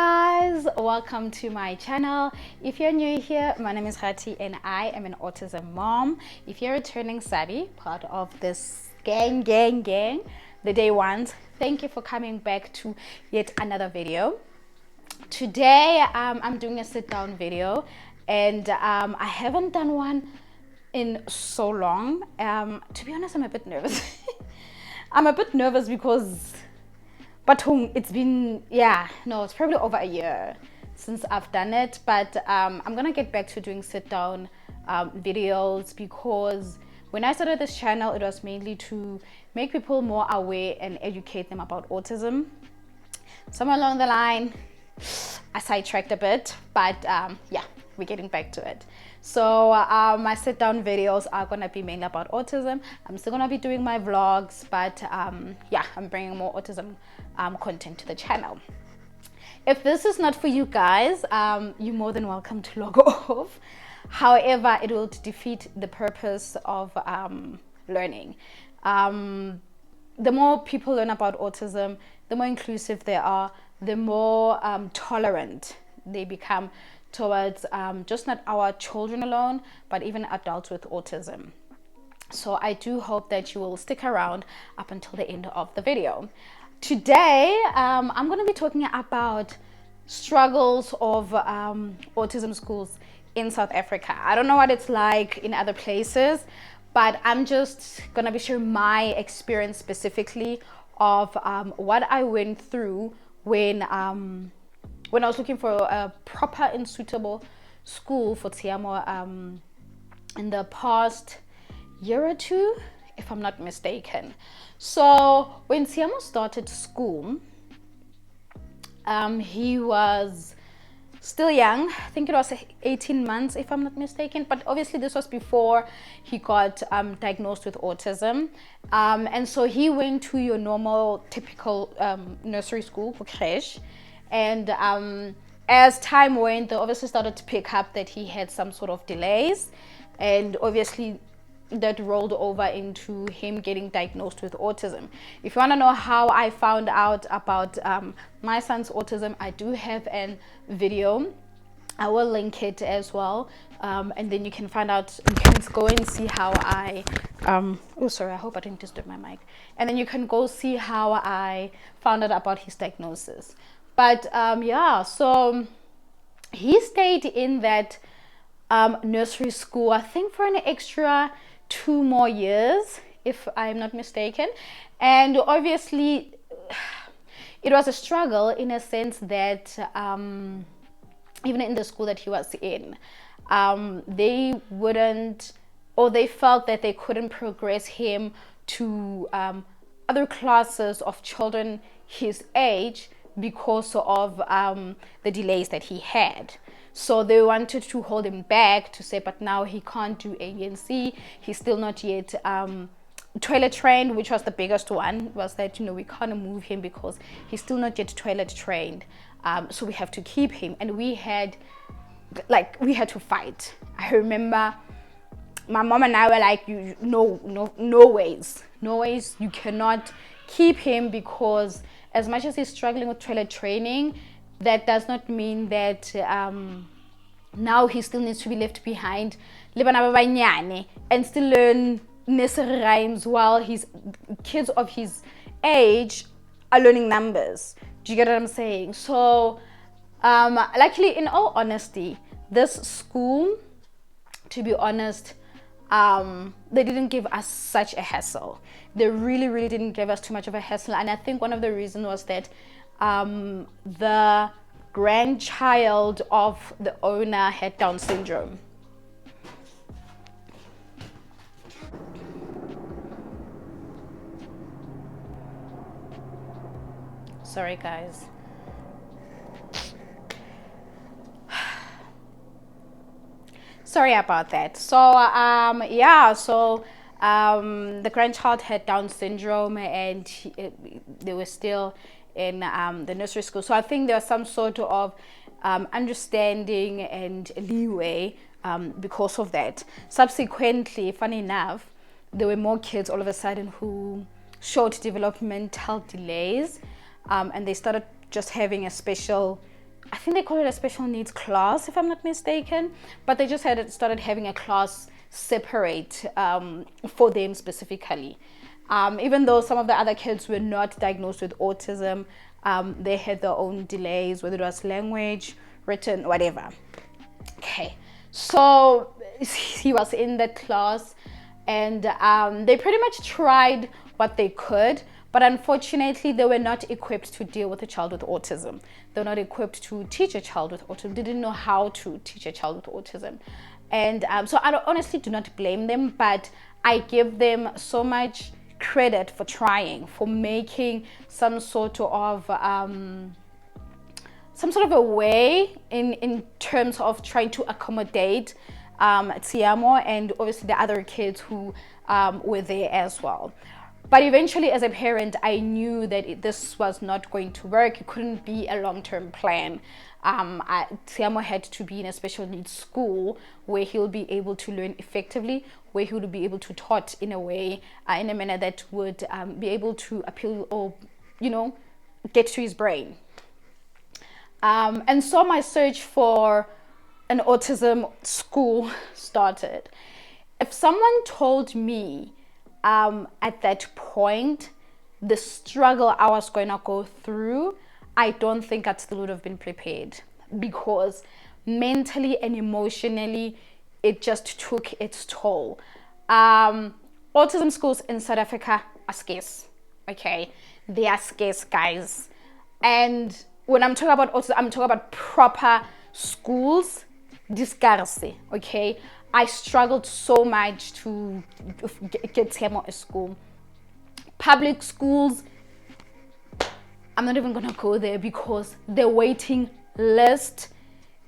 guys, welcome to my channel. If you're new here, my name is Hati and I am an autism mom. If you're a returning Sadi, part of this gang, the day ones, thank you for coming back to yet another video. Today I'm doing a sit down video, and I haven't done one in so long. To be honest, I'm a bit nervous. I'm a bit nervous because it's been, it's probably over a year since I've done it, but I'm gonna get back to doing sit down videos, because when I started this channel, it was mainly to make people more aware and educate them about autism. Somewhere along the line, I sidetracked a bit, but we're getting back to it. So my sit down videos are gonna be mainly about autism. I'm still gonna be doing my vlogs, but I'm bringing more autism content to the channel. If this is not for you guys, you're more than welcome to log off. However, it will defeat the purpose of learning. The more people learn about autism, the more inclusive they are, the more tolerant they become towards just not our children alone, but even adults with autism. So I do hope that you will stick around up until the end of the video. Today, I'm going to be talking about struggles of autism schools in South Africa. I don't know what it's like in other places, but I'm just going to be sharing my experience specifically of what I went through when I was looking for a proper and suitable school for Tiamo in the past year or two, if I'm not mistaken. So when Tiamo started school, he was still young. I think it was 18 months, if I'm not mistaken, but obviously this was before he got diagnosed with autism. And so he went to your normal, typical nursery school for creche. And as time went, they obviously started to pick up that he had some sort of delays, and obviously that rolled over into him getting diagnosed with autism. If you want to know how I found out about my son's autism, I do have a video. I will link it as well, and then you can find out, you can go and see how I I hope I didn't disturb my mic, and then you can go see how I found out about his diagnosis. But so he stayed in that nursery school, I think, for an extra 2 more years, if I'm not mistaken. And obviously it was a struggle in a sense that even in the school that he was in, they wouldn't, or they felt that they couldn't progress him to other classes of children his age because of the delays that he had. So they wanted to hold him back, to say, but now he can't do A, B, and C. He's still not yet toilet trained, which was the biggest one, was that, we can't move him because he's still not yet toilet trained. So we have to keep him. And we had to fight. I remember my mom and I were like, no ways, you cannot keep him, because as much as he's struggling with toilet training, that does not mean that now he still needs to be left behind and still learn nursery rhymes while his kids of his age are learning numbers. Do you get what I'm saying? So luckily, in all honesty, this school, to be honest, they didn't give us such a hassle. They really didn't give us too much of a hassle. And I think one of the reasons was that the grandchild of the owner had Down syndrome. Sorry guys. Sorry about that. So the grandchild had Down syndrome, and they were still in the nursery school. So I think there was some sort of understanding and leeway because of that. Subsequently, funny enough, there were more kids all of a sudden who showed developmental delays, and they started just having a special I think they call it a special needs class, if I'm not mistaken. But they just had started having a class separate for them specifically. Even though some of the other kids were not diagnosed with autism, they had their own delays, whether it was language, written, whatever. Okay, so he was in that class, and they pretty much tried what they could, but unfortunately they were not equipped to deal with a child with autism. They were not equipped to teach a child with autism. They didn't know how to teach a child with autism. And so I honestly do not blame them, but I give them so much credit for trying, for making some sort of a way in terms of trying to accommodate Tiamo and obviously the other kids who were there as well. But eventually, as a parent, I knew that this was not going to work. It couldn't be a long-term plan. Tiamo had to be in a special needs school where he'll be able to learn effectively, where he would be able to taught in a way, in a manner that would be able to appeal or, get to his brain. And so my search for an autism school started. If someone told me at that point the struggle I was going to go through, I don't think I still would have been prepared, because mentally and emotionally it just took its toll. Autism schools in South Africa are scarce. Okay, they are scarce, guys. And when I'm talking about autism, I'm talking about proper schools, discarce. Okay, I struggled so much to get him a school. Public schools, I'm not even gonna go there because the waiting list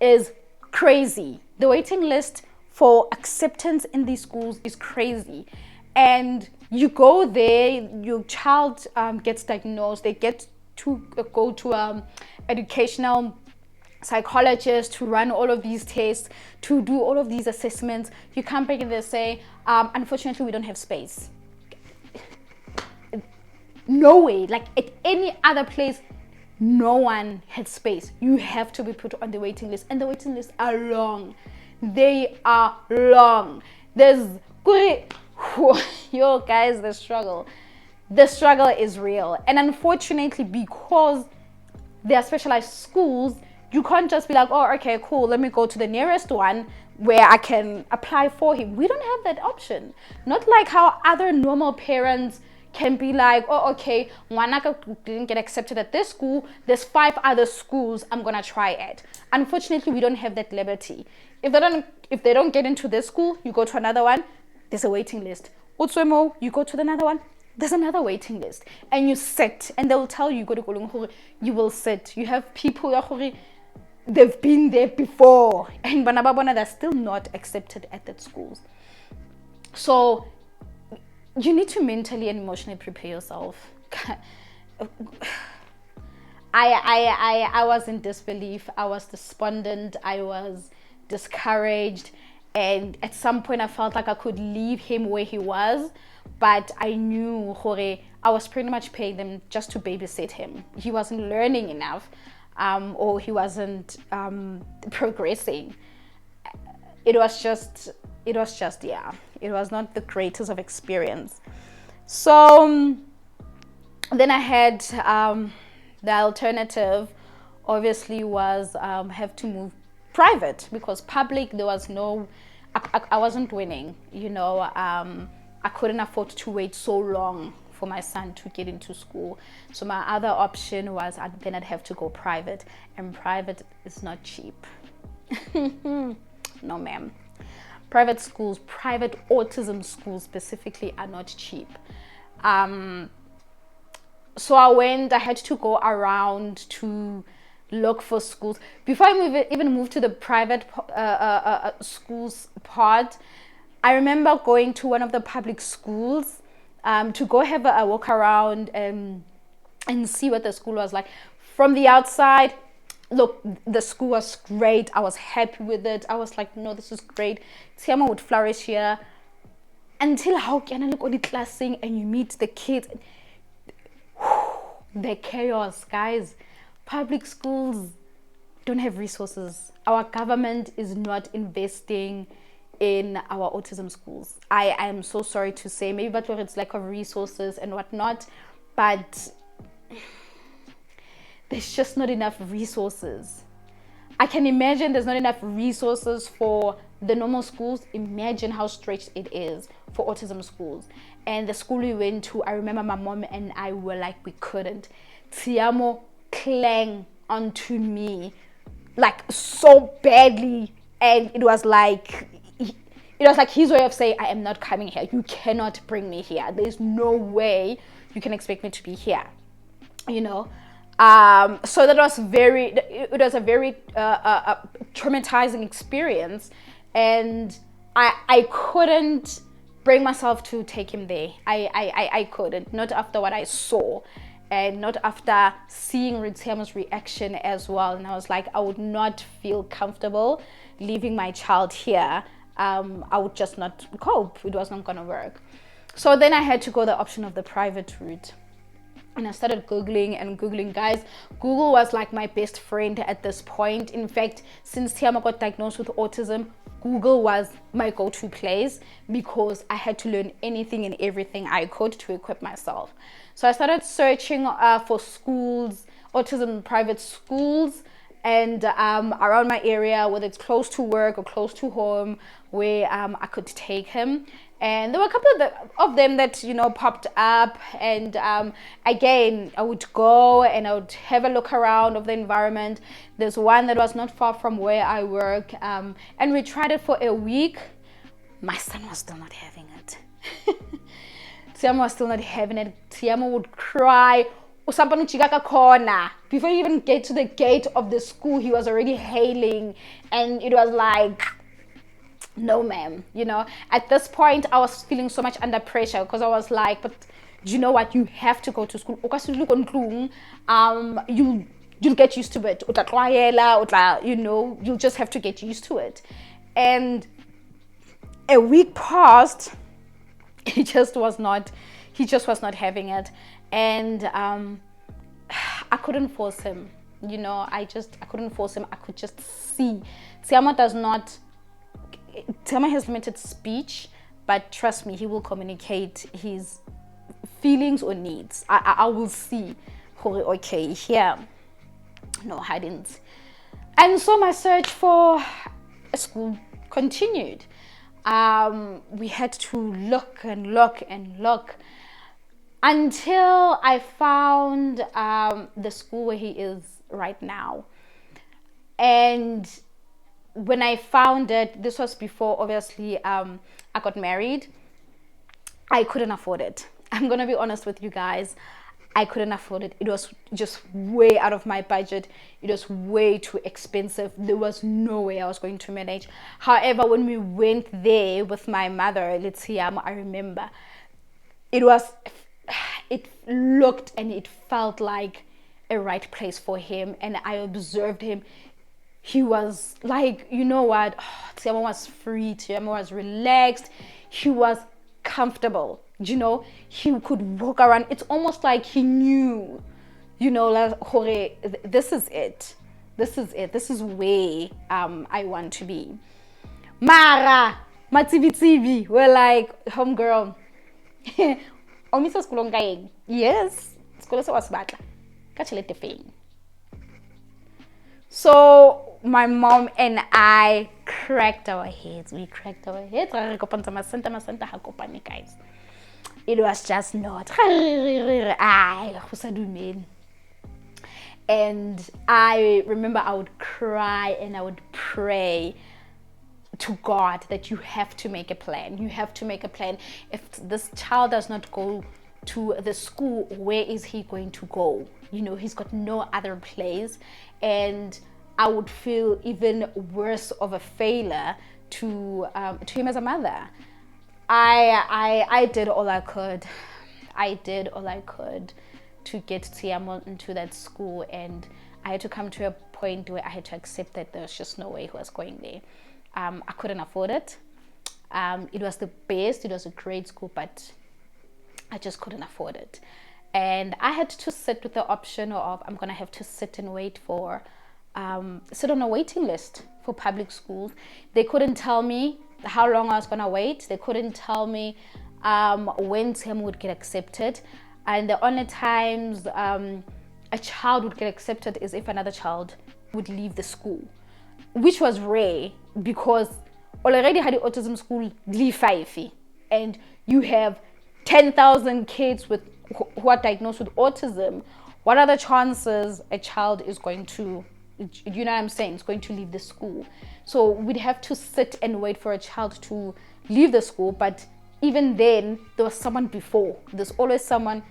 is crazy. The waiting list for acceptance in these schools is crazy. And you go there, your child gets diagnosed, they get to go to educational psychologist to run all of these tests, to do all of these assessments. You come back and they say, unfortunately, we don't have space. No way. Like at any other place, no one had space. You have to be put on the waiting list, and the waiting lists are long. They are long. There's yo guys, the struggle is real. And unfortunately, because there are specialized schools, you can't just be like, oh, okay, cool, let me go to the nearest one where I can apply for him. We don't have that option. Not like how other normal parents can be like, oh, okay, Wanaka didn't get accepted at this school, there's 5 other schools I'm gonna try at. Unfortunately, we don't have that liberty. If they don't get into this school, you go to another one, there's a waiting list. AUT2Know, you go to another one, there's another waiting list. And you sit, and they'll tell you, go to Kolong, you will sit. You have people, they've been there before, and they're still not accepted at that schools. So you need to mentally and emotionally prepare yourself. I was in disbelief. I was despondent. I was discouraged, and at some point I felt like I could leave him where he was, but I knew I was pretty much paying them just to babysit him. He wasn't learning enough, or he wasn't progressing. It was just yeah, it was not the greatest of experience. So then I had the alternative obviously was have to move private, because public there was no, I wasn't winning, I couldn't afford to wait so long for my son to get into school. So my other option was then I'd have to go private, and private is not cheap. No ma'am. Private schools, private autism schools specifically, are not cheap. So I had to go around to look for schools. Before I even moved to the private schools part, I remember going to one of the public schools to go have a walk around and see what the school was like. From the outside, look, the school was great. I was happy with it. I was like, no, this is great. Tiamo would flourish here. Until how can I look on the classing and you meet the kids. The chaos, guys. Public schools, don't have resources. Our government is not investing in our autism schools. I am so sorry to say, maybe but it's lack of resources and whatnot, but there's just not enough resources. I can imagine there's not enough resources for the normal schools. Imagine how stretched it is for autism schools. And the school we went to, I remember my mom and I were like, we couldn't. Tiamo clung onto me like so badly, and it was like his way of saying, I am not coming here. You cannot bring me here. There's no way you can expect me to be here, you know. So that was it was a very traumatizing experience, and I couldn't bring myself to take him there. I couldn't, not after what I saw, and not after seeing Ritiamo's reaction as well. And I was like, I would not feel comfortable leaving my child here. I would just not cope. It was not going to work. So then I had to go the option of the private route. And I started Googling, guys. Google was like my best friend at this point. In fact, since Tiamo got diagnosed with autism, Google was my go-to place because I had to learn anything and everything I could to equip myself. So I started searching for schools, autism private schools, and around my area, whether it's close to work or close to home, where I could take him. And there were a couple of them that, you know, popped up. And again, I would go and I would have a look around of the environment. There's one that was not far from where I work. And we tried it for a week. My son was still not having it. Tiamo was still not having it. Tiamo would cry. Before you even get to the gate of the school, he was already hailing. And it was like, no ma'am, you know. At this point I was feeling so much under pressure because I was like, but do you know what, you have to go to school. You'll get used to it, you know, you'll just have to get used to it. And a week passed. He just was not having it. And I couldn't force him, you know. I couldn't force him. I could just see Tiamo has limited speech, but trust me, he will communicate his feelings or needs. I will see, okay, here, no, I didn't. And so my search for a school continued. We had to look and look and look until I found the school where he is right now. And when I found it, this was before, obviously, I got married. I couldn't afford it. I'm going to be honest with you guys. I couldn't afford it. It was just way out of my budget. It was way too expensive. There was no way I was going to manage. However, when we went there with my mother, I remember, it looked and it felt like a right place for him. And I observed him. He was like, you know what, Tiamo was free, Tiamo was relaxed, he was comfortable, you know, he could walk around. It's almost like he knew, you know, like, this is it, this is where I want to be. Mara, Matibi, we're like, homegirl, Omisa Skulonga, yes, Skulasa was batla, catch a little thing. So my mom and I cracked our heads. We cracked our heads. Guys. It was just not. And I remember I would cry and I would pray to God that you have to make a plan. You have to make a plan. If this child does not go to the school, where is he going to go? You know, he's got no other place. And I would feel even worse of a failure to him as a mother. I did all I could. I did all I could to get Tiamo into that school, and I had to come to a point where I had to accept that there's just no way he was going there. I couldn't afford it. It was the best. It was a great school, but I just couldn't afford it. And I had to sit with the option of I'm going to have to sit and wait for sit on a waiting list for public schools. They couldn't tell me how long I was going to wait. They couldn't tell me when Tiamo would get accepted. And the only times a child would get accepted is if another child would leave the school, which was rare because already had the autism school leave 5, and you have 10,000 kids who are diagnosed with autism. What are the chances a child is going to, you know what I'm saying, is going to leave the school? So we'd have to sit and wait for a child to leave the school. But even then, there was someone before. There's always someone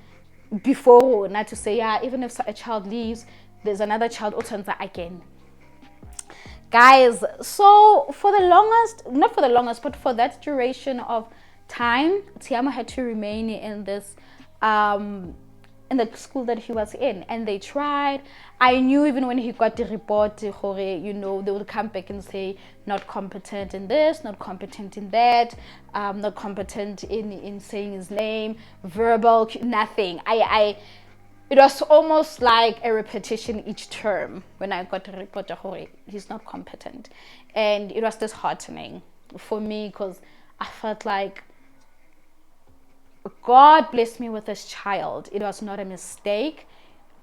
before, not to say, yeah, even if a child leaves, there's another child also again. Guys, so for the longest, not for the longest, but for that duration of time, Tiamo had to remain in this in the school that he was in, and they tried. I knew even when he got the report, you know, they would come back and say not competent in this, not competent in that, not competent in saying his name, verbal, nothing. It was almost like a repetition each term when I got the report, he's not competent. And it was disheartening for me because I felt like God blessed me with this child. It was not a mistake.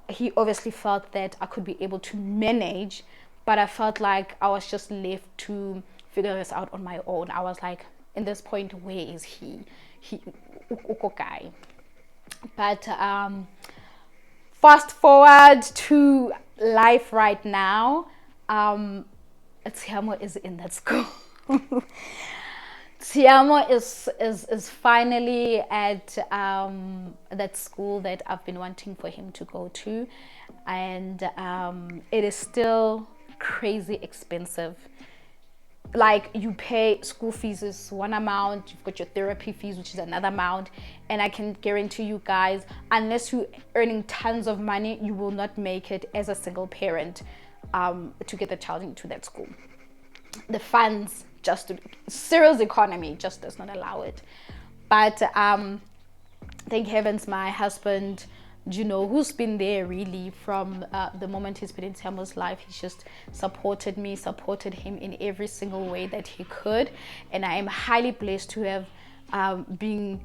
He obviously felt that I could be able to manage, but I felt like I was just left to figure this out on my own. I was like, in this point, where is he? Okay. But fast forward to life right now. Tiamo is in that school. Tiamo is finally at that school that I've been wanting for him to go to, and it is still crazy expensive. Like, you pay school fees is one amount, you've got your therapy fees, which is another amount, and I can guarantee you guys, unless you're earning tons of money, you will not make it as a single parent to get the child into that school. The funds, Cyril's economy just does not allow it. But thank heavens, my husband, who's been there really from the moment he's been in Tiamo's life, he's just supported him in every single way that he could. And I am highly blessed to have been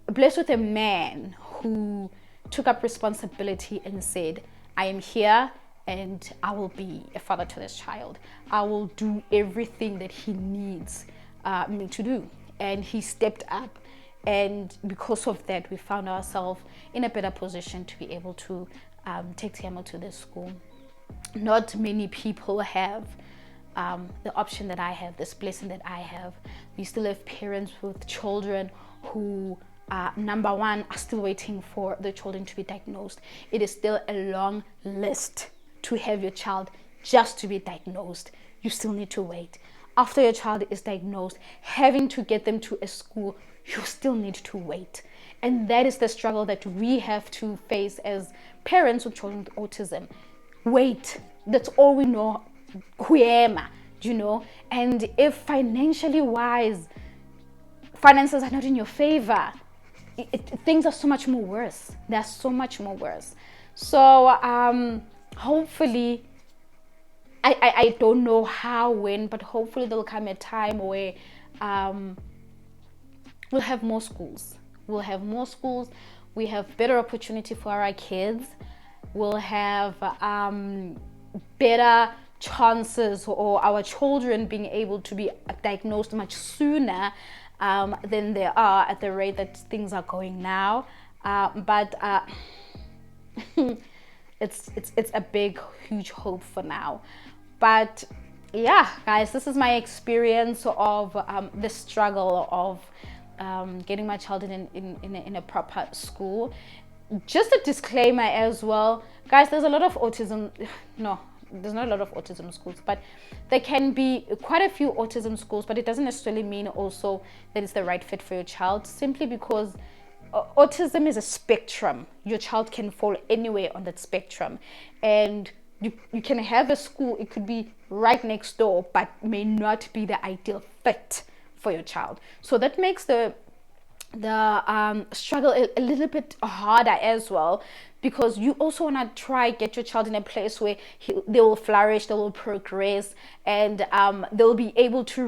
blessed with a man who took up responsibility and said, I am here and I will be a father to this child. I will do everything that he needs me to do. And he stepped up. And because of that, we found ourselves in a better position to be able to take Tiamo to this school. Not many people have the option that I have, this blessing that I have. We still have parents with children who, number one, are still waiting for the children to be diagnosed. It is still a long list to have your child just to be diagnosed. You still need to wait. After your child is diagnosed, having to get them to a school, you still need to wait. And that is the struggle that we have to face as parents with children with autism. Wait. That's all we know. And if financially wise, finances are not in your favor, things are so much more worse. They're so much more worse. So hopefully, I don't know how, when, but hopefully there'll come a time where we'll have more schools. We have better opportunity for our kids. We'll have better chances, or our children being able to be diagnosed much sooner than they are at the rate that things are going now. But it's a big, huge hope for now. But yeah, guys, this is my experience of the struggle of getting my child in a proper school. Just a disclaimer as well, guys, there's a lot of autism. No, there's not a lot of autism schools, but there can be quite a few autism schools, but it doesn't necessarily mean also that it's the right fit for your child, simply because autism is a spectrum. Your child can fall anywhere on that spectrum, and you can have a school, it could be right next door, but may not be the ideal fit for your child. So that makes the struggle a little bit harder as well, because you also want to try get your child in a place where they will flourish, they will progress, and they'll be able to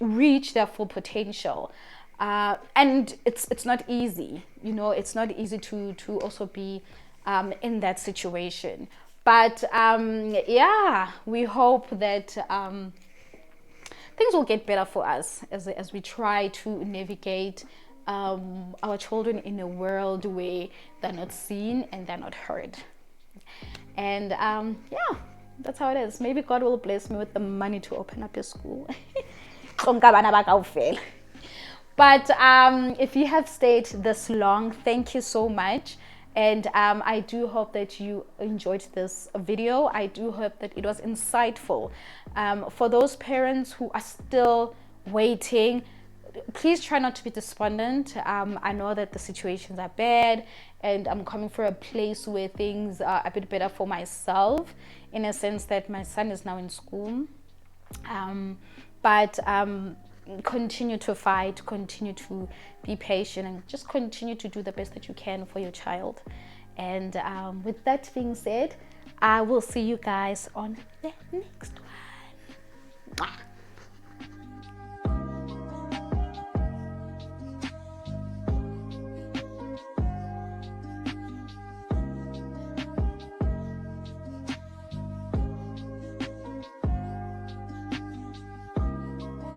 reach their full potential. And it's not easy, it's not easy to also be in that situation. But yeah, we hope that things will get better for us as we try to navigate our children in a world where they're not seen and they're not heard. And yeah, that's how it is. Maybe God will bless me with the money to open up a school. But if you have stayed this long, thank you so much. And I do hope that you enjoyed this video. I do hope that it was insightful. For those parents who are still waiting, please try not to be despondent. I know that the situations are bad, and I'm coming from a place where things are a bit better for myself, in a sense that my son is now in school. But continue to fight, continue to be patient, and just continue to do the best that you can for your child. And with that being said, I will see you guys on the next one.